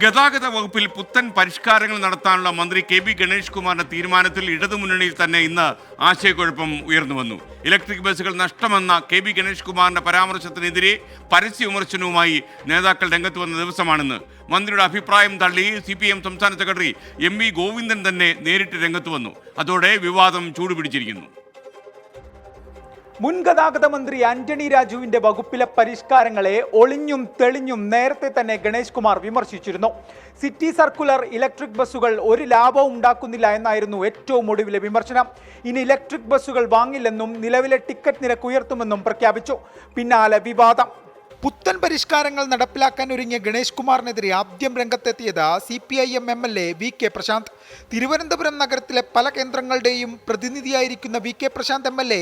ഗതാഗത വകുപ്പിൽ പുത്തൻ പരിഷ്കാരങ്ങൾ നടത്താനുള്ള മന്ത്രി കെ.ബി. ഗണേഷ് കുമാറിന്റെ തീരുമാനത്തിൽ ഇടതുമുന്നണിയിൽ തന്നെ ഇന്ന് ആശയക്കുഴപ്പം ഉയർന്നു വന്നു. ഇലക്ട്രിക് ബസ്സുകൾ നഷ്ടമെന്ന കെ.ബി. ഗണേഷ് കുമാറിന്റെ പരാമർശത്തിനെതിരെ പരസ്യ വിമർശനവുമായി നേതാക്കൾ രംഗത്ത് വന്ന ദിവസമാണെന്ന്. മന്ത്രിയുടെ അഭിപ്രായം തള്ളി CPM സംസ്ഥാന സെക്രട്ടറി M.V. ഗോവിന്ദൻ തന്നെ നേരിട്ട് രംഗത്ത് വന്നു. അതോടെ വിവാദം ചൂടുപിടിച്ചിരിക്കുന്നു. മുൻ ഗതാഗത മന്ത്രി ആന്റണി രാജുവിന്റെ വകുപ്പിലെ പരിഷ്കാരങ്ങളെ ഒളിഞ്ഞും തെളിഞ്ഞും നേരത്തെ തന്നെ ഗണേഷ് കുമാർ വിമർശിച്ചിരുന്നു. സിറ്റി സർക്കുലർ ഇലക്ട്രിക് ബസ്സുകൾ ഒരു ലാഭവും ഉണ്ടാക്കുന്നില്ല എന്നായിരുന്നു ഏറ്റവും ഒടുവിലെ വിമർശനം. ഇനി ഇലക്ട്രിക് ബസ്സുകൾ വാങ്ങില്ലെന്നും നിലവിലെ ടിക്കറ്റ് നിരക്ക് ഉയർത്തുമെന്നും പ്രഖ്യാപിച്ചു. പിന്നാലെ വിവാദം. പുത്തൻ പരിഷ്കാരങ്ങൾ നടപ്പിലാക്കാൻ ഒരുങ്ങിയ ഗണേഷ് കുമാറിനെതിരെ ആദ്യം രംഗത്തെത്തിയത് CPIM MLA VK Prashant. Thiruvananthapuram നഗരത്തിലെ പല കേന്ദ്രങ്ങളുടെയും പ്രതിനിധിയായിരിക്കുന്ന VK പ്രശാന്ത് MLA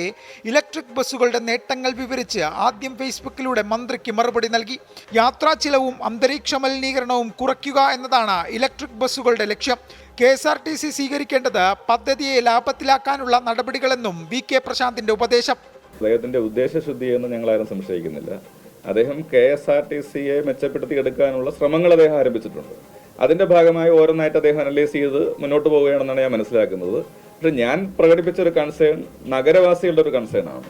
ഇലക്ട്രിക് ബസ്സുകളുടെ നേട്ടങ്ങൾ വിവരിച്ച് ആദ്യം ഫേസ്ബുക്കിലൂടെ മന്ത്രിക്ക് മറുപടി നൽകി. യാത്രാ ചിലവും അന്തരീക്ഷ മലിനീകരണവും കുറയ്ക്കുക എന്നതാണ് ഇലക്ട്രിക് ബസ്സുകളുടെ ലക്ഷ്യം. KSRTC സ്വീകരിക്കേണ്ടത് പദ്ധതിയെ ലാഭത്തിലാക്കാനുള്ള നടപടികളെന്നും VK പ്രശാന്തിന്റെ ഉപദേശം. അദ്ദേഹത്തിന്റെ ഉദ്ദേശശുദ്ധിയെന്ന് ഞങ്ങളാരും സംശയിക്കുന്നില്ല. അദ്ദേഹം KSRTCയെ മെച്ചപ്പെടുത്തിയെടുക്കാനുള്ള ശ്രമങ്ങൾ അദ്ദേഹം ആരംഭിച്ചിട്ടുണ്ട്. അതിന്റെ ഭാഗമായി ഓരോന്നായിട്ട് അദ്ദേഹം അനലൈസ് ചെയ്ത് മുന്നോട്ട് പോവുകയാണെന്നാണ് ഞാൻ മനസ്സിലാക്കുന്നത്. പക്ഷെ ഞാൻ പ്രകടിപ്പിച്ച ഒരു കൺസേൺ നഗരവാസികളുടെ ഒരു കൺസേൺ ആണ്.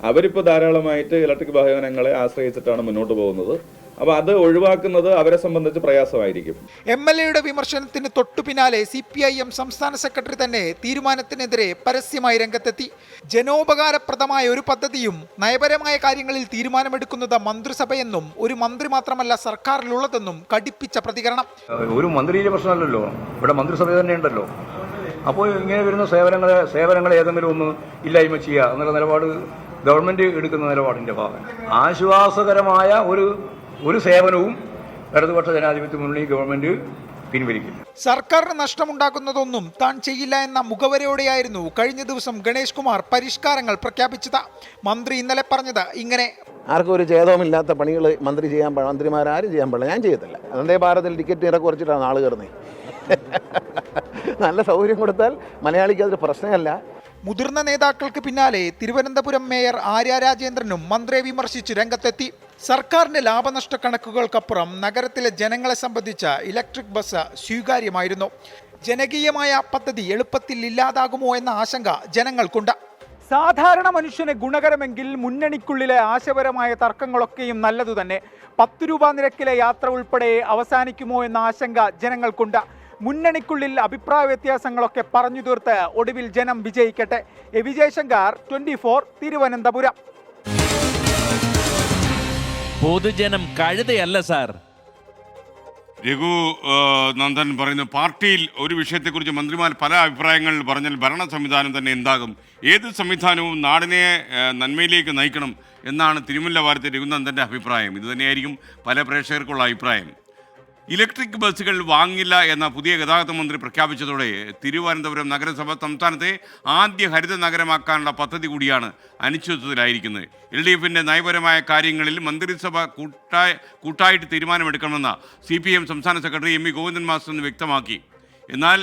അവരിപ്പോൾ ധാരാളമായിട്ട് ഇലക്ട്രിക് വാഹനങ്ങളെ ആശ്രയിച്ചിട്ടാണ് മുന്നോട്ട് പോകുന്നത്. അപ്പോൾ അത് ഒഴിവാക്കുന്നത് അവരെ സംബന്ധിച്ച് പ്രയാസമായിരിക്കും. MLAയുടെ വിമർശനത്തിന് തൊട്ടു പിന്നാലെ CPIM സംസ്ഥാന സെക്രട്ടറി തന്നെ തീരുമാനത്തിനെതിരെ പരസ്യമായി രംഗത്തെത്തി. ജനോപകാരപ്രദമായ ഒരു പദ്ധതിയും നയപരമായ കാര്യങ്ങളിൽ തീരുമാനമെടുക്കുന്നത് മന്ത്രിസഭയെന്നും ഒരു മന്ത്രി മാത്രമല്ല സർക്കാരിലുള്ളതെന്നും കടുപ്പിച്ച പ്രതികരണം. ഒരു മന്ത്രിയുടെ പ്രശ്നമല്ലല്ലോ, ഇവിടെ മന്ത്രിസഭ തന്നെ ഉണ്ടല്ലോ. അപ്പോൾ ഇങ്ങനെ വരുന്ന സേവനങ്ങളെ ഏതെങ്കിലും ഒന്ന് ഇല്ലായ്മ ചെയ്യുക എന്നുള്ള നിലപാട് ഗവൺമെന്റ് എടുക്കുന്ന നിലപാടിന്റെ ഭാഗം. ആശ്വാസകരമായ ഒരു സേവനവും ഇടതുപക്ഷ ജനാധിപത്യ മുന്നണി ഗവൺമെന്റ് പിൻവലിക്കും. സർക്കാരിന് നഷ്ടമുണ്ടാക്കുന്നതൊന്നും താൻ ചെയ്യില്ല എന്ന മുഖവരയോടെയായിരുന്നു കഴിഞ്ഞ ദിവസം ഗണേഷ് കുമാർ പരിഷ്കാരങ്ങൾ പ്രഖ്യാപിച്ചത്. മന്ത്രി ഇന്നലെ പറഞ്ഞത് ഇങ്ങനെ: ആർക്കും ഒരു ഛേദവുമില്ലാത്ത പണികൾ മന്ത്രിമാരാരും ചെയ്യാൻ പാടില്ല. ഞാൻ ചെയ്യത്തില്ല. വന്ദേ ഭാരതിൽ ടിക്കറ്റ് നിരക്ക് കുറച്ചിട്ടാണ് ആൾ കയറുന്നത്. നല്ല സൗകര്യം കൊടുത്താൽ മലയാളിക്ക് അതൊരു പ്രശ്നമല്ല. മുതിർന്ന നേതാക്കൾക്ക് പിന്നാലെ തിരുവനന്തപുരം മേയർ ആര്യ രാജേന്ദ്രനും മന്ത്രിയെ വിമർശിച്ച് രംഗത്തെത്തി. സർക്കാരിന്റെ ലാഭനഷ്ട കണക്കുകൾക്കപ്പുറം നഗരത്തിലെ ജനങ്ങളെ സംബന്ധിച്ച ഇലക്ട്രിക് ബസ് സ്വീകാര്യമായിരുന്നു. ജനകീയമായ പദ്ധതി എളുപ്പത്തിൽ ഇല്ലാതാകുമോ എന്ന ആശങ്ക ജനങ്ങൾക്കുണ്ട്. സാധാരണ മനുഷ്യന് ഗുണകരമെങ്കിൽ മുന്നണിക്കുള്ളിലെ ആശയപരമായ തർക്കങ്ങളൊക്കെയും നല്ലതു തന്നെ. 10 രൂപ നിരക്കിലെ യാത്ര ഉൾപ്പെടെ അവസാനിക്കുമോ എന്ന ആശങ്ക ജനങ്ങൾക്കുണ്ട്. മുന്നണിക്കുള്ളിൽ അഭിപ്രായ വ്യത്യാസങ്ങളൊക്കെ പറഞ്ഞു തീർത്ത് ഒടുവിൽ ജനം വിജയിക്കട്ടെ. വിജയശങ്കർ, 24, തിരുവനന്തപുരം. പൊതുജനം കഴുതയല്ല സാർ. രഘു നന്ദൻ പറയുന്നു, പാർട്ടിയിൽ ഒരു വിഷയത്തെക്കുറിച്ച് മന്ത്രിമാർ പല അഭിപ്രായങ്ങൾ പറഞ്ഞാൽ ഭരണ സംവിധാനം തന്നെ എന്താകും? ഏത് സംവിധാനവും നാടിനെ നന്മയിലേക്ക് നയിക്കണം എന്നാണ് തിരുമുല്ല വാരത്തെ രഘുനന്ദൻ്റെ അഭിപ്രായം. ഇതുതന്നെയായിരിക്കും പല പ്രേക്ഷകർക്കുള്ള അഭിപ്രായം. ഇലക്ട്രിക് ബസ്സുകൾ വാങ്ങില്ല എന്ന പുതിയ ഗതാഗത മന്ത്രി പ്രഖ്യാപിച്ചതോടെ തിരുവനന്തപുരം നഗരസഭ സംസ്ഥാനത്തെ ആദ്യ ഹരിത നഗരമാക്കാനുള്ള പദ്ധതി കൂടിയാണ് അനിശ്ചിതത്വത്തിലായിരിക്കുന്നത്. LDFിൻ്റെ നയപരമായ കാര്യങ്ങളിൽ മന്ത്രിസഭ കൂട്ടായിട്ട് തീരുമാനമെടുക്കണമെന്ന CPM സംസ്ഥാന സെക്രട്ടറി M.V. ഗോവിന്ദൻ മാസ്റ്റർ വ്യക്തമാക്കി. എന്നാൽ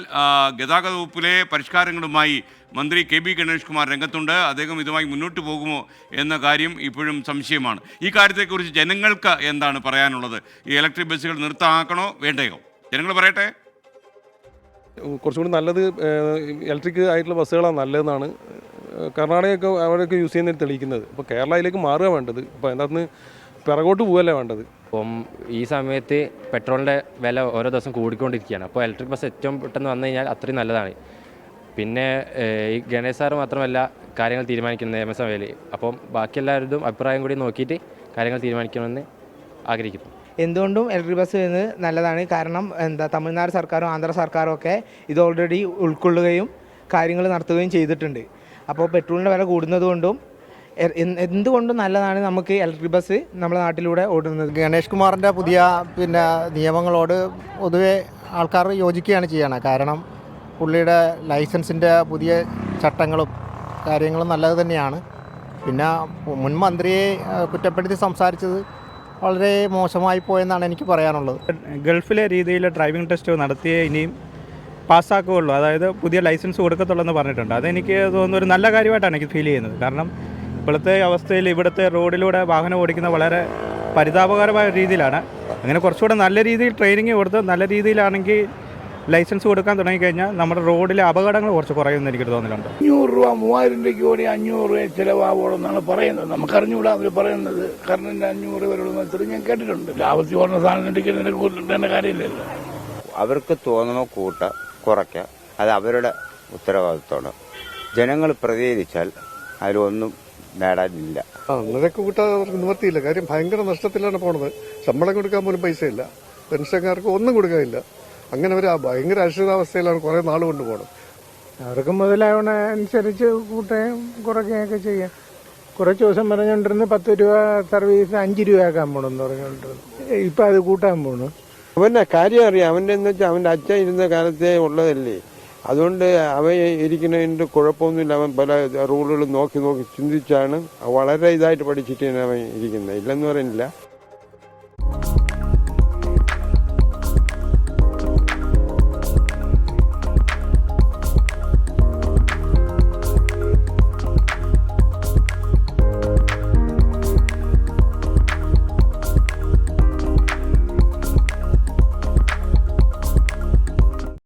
ഗതാഗത വകുപ്പിലെ പരിഷ്കാരങ്ങളുമായി മന്ത്രി കെ.ബി. ഗണേഷ് കുമാർ രംഗത്തുണ്ട്. അദ്ദേഹം ഇതുമായി മുന്നോട്ട് പോകുമോ എന്ന കാര്യം ഇപ്പോഴും സംശയമാണ്. ഈ കാര്യത്തെക്കുറിച്ച് ജനങ്ങൾക്ക് എന്താണ് പറയാനുള്ളത്? ഈ ഇലക്ട്രിക് ബസ്സുകൾ നിർത്തലാക്കണോ വേണ്ടയോ? ജനങ്ങൾ പറയട്ടെ. കുറച്ചുകൂടി നല്ലത് ഇലക്ട്രിക് ആയിട്ടുള്ള ബസ്സുകളാണ് നല്ലതെന്നാണ് കർണാടകയൊക്കെ അവിടെയൊക്കെ യൂസ് ചെയ്യുന്നതിന് തെളിയിക്കുന്നത്. അപ്പോൾ കേരളയിലേക്ക് മാറുക വേണ്ടത്. അപ്പോൾ അതിനകത്ത് പിറകോട്ട് പോകല്ലേ വേണ്ടത്. അപ്പം ഈ സമയത്ത് പെട്രോളിൻ്റെ വില ഓരോ ദിവസം കൂടിക്കൊണ്ടിരിക്കുകയാണ്. അപ്പോൾ ഇലക്ട്രിക് ബസ് ഏറ്റവും പെട്ടെന്ന് വന്നു കഴിഞ്ഞാൽ അത്രയും നല്ലതാണ്. പിന്നെ ഈ ഗണേഷ് സാറ് മാത്രമല്ല കാര്യങ്ങൾ തീരുമാനിക്കുന്നത് നിയമസഭയിൽ. അപ്പം ബാക്കിയെല്ലാവരും അഭിപ്രായം കൂടി നോക്കിയിട്ട് കാര്യങ്ങൾ തീരുമാനിക്കണമെന്ന് ആഗ്രഹിക്കുന്നു. എന്തുകൊണ്ടും ഇലക്ട്രിക് ബസ് വരുന്നത് നല്ലതാണ്. കാരണം തമിഴ്നാട് സർക്കാരും ആന്ധ്ര സർക്കാരും ഒക്കെ ഇത് ഓൾറെഡി ഉൾക്കൊള്ളുകയും കാര്യങ്ങൾ നടത്തുകയും ചെയ്തിട്ടുണ്ട്. അപ്പോൾ പെട്രോളിൻ്റെ വില കൂടുന്നതുകൊണ്ടും എന്തുകൊണ്ടും നല്ലതാണ് നമുക്ക് ഇലക്ട്രിക് ബസ് നമ്മുടെ നാട്ടിലൂടെ ഓടുന്നത്. ഗണേഷ് കുമാറിൻ്റെ പുതിയ നിയമങ്ങളോട് പൊതുവെ ആൾക്കാർ യോജിക്കുകയാണ് ചെയ്യണത്. കാരണം പുള്ളിയുടെ ലൈസൻസിൻ്റെ പുതിയ ചട്ടങ്ങളും കാര്യങ്ങളും നല്ലത് തന്നെയാണ്. പിന്നെ മുൻ മന്ത്രിയെ കുറ്റപ്പെടുത്തി സംസാരിച്ചത് വളരെ മോശമായി പോയെന്നാണ് എനിക്ക് പറയാനുള്ളത്. ഗൾഫിലെ രീതിയിൽ ഡ്രൈവിംഗ് ടെസ്റ്റ് നടത്തിയേ ഇനിയും പാസ്സാക്കുകയുള്ളൂ, അതായത് പുതിയ ലൈസൻസ് കൊടുക്കത്തുള്ളൂ എന്ന് പറഞ്ഞിട്ടുണ്ട്. അതെനിക്ക് തോന്നുന്ന ഒരു നല്ല കാര്യമായിട്ടാണ് എനിക്ക് ഫീൽ ചെയ്യുന്നത്. കാരണം ഇപ്പോഴത്തെ അവസ്ഥയിൽ ഇവിടുത്തെ റോഡിലൂടെ വാഹനം ഓടിക്കുന്നത് വളരെ പരിതാപകരമായ രീതിയിലാണ്. അങ്ങനെ കുറച്ചുകൂടെ നല്ല രീതിയിൽ ട്രെയിനിങ് കൊടുത്ത് നല്ല രീതിയിലാണെങ്കിൽ ലൈസൻസ് കൊടുക്കാൻ തുടങ്ങിക്കഴിഞ്ഞാൽ നമ്മുടെ റോഡിലെ അപകടങ്ങൾ കുറച്ച് കുറയുമെന്ന് എനിക്ക് തോന്നലുണ്ട്. 500 രൂപ 3000 രൂപയ്ക്ക് കൂടി 500 രൂപ ചിലവാകുമെന്നാണ് പറയുന്നത്. നമുക്കറിഞ്ഞുകൂടാ അവർ പറയുന്നത്. കറണ്ടിൻ്റെ 500 വരെയുള്ള ഇത്രയും ഞാൻ കേട്ടിട്ടുണ്ട്. ലാഭത്തിൽ ഓടുന്ന സാധനം ടിക്കറ്റിനെ കൂട്ടേണ്ട കാര്യമില്ലല്ലോ. അവർക്ക് തോന്നുന്ന കുറയ്ക്കുക, അത് അവരുടെ ഉത്തരവാദിത്തമാണ്. ജനങ്ങൾ പ്രതികരിച്ചാൽ അതിലൊന്നും നേടാനില്ല. നിരക്ക് കൂട്ടാതെ അവർക്ക് നിവർത്തിയില്ല. കാര്യം ഭയങ്കര നഷ്ടത്തിലാണ് പോണത്. ശമ്പളം കൊടുക്കാൻ പോലും പൈസയില്ല, പെൻഷൻകാർക്ക് ഒന്നും കൊടുക്കാനില്ല. അങ്ങനെ ഒരു ഭയങ്കര അരക്ഷിതാവസ്ഥയിലാണ് കുറേ നാൾ കൊണ്ടുപോകണം. അവർക്ക് മുതലാവണ അനുസരിച്ച് കൂട്ടുകയും കുറയ്ക്കുകയൊക്കെ ചെയ്യാം. കുറച്ച് ദിവസം പറഞ്ഞുകൊണ്ടിരുന്ന് 10 രൂപ സർവീസ് 5 രൂപയാക്കാൻ പോകണമെന്ന് പറഞ്ഞുകൊണ്ടിരുന്നു. ഇപ്പം അത് കൂട്ടാൻ പോകണം. അവൻ്റെ കാര്യം അറിയാം. അവൻ്റെ എന്ന് വെച്ചാൽ അവൻ്റെ അച്ഛൻ ഇരുന്ന കാലത്തേ ഉള്ളതല്ലേ. അതുകൊണ്ട് അവൻ ഇരിക്കുന്നതിൻ്റെ കുഴപ്പമൊന്നുമില്ല. അവൻ പല റൂളുകളും നോക്കി ചിന്തിച്ചാണ് വളരെ ഇതായിട്ട് പഠിച്ചിട്ടാണ് അവൻ ഇരിക്കുന്നത്. ഇല്ലെന്ന് പറയുന്നില്ല.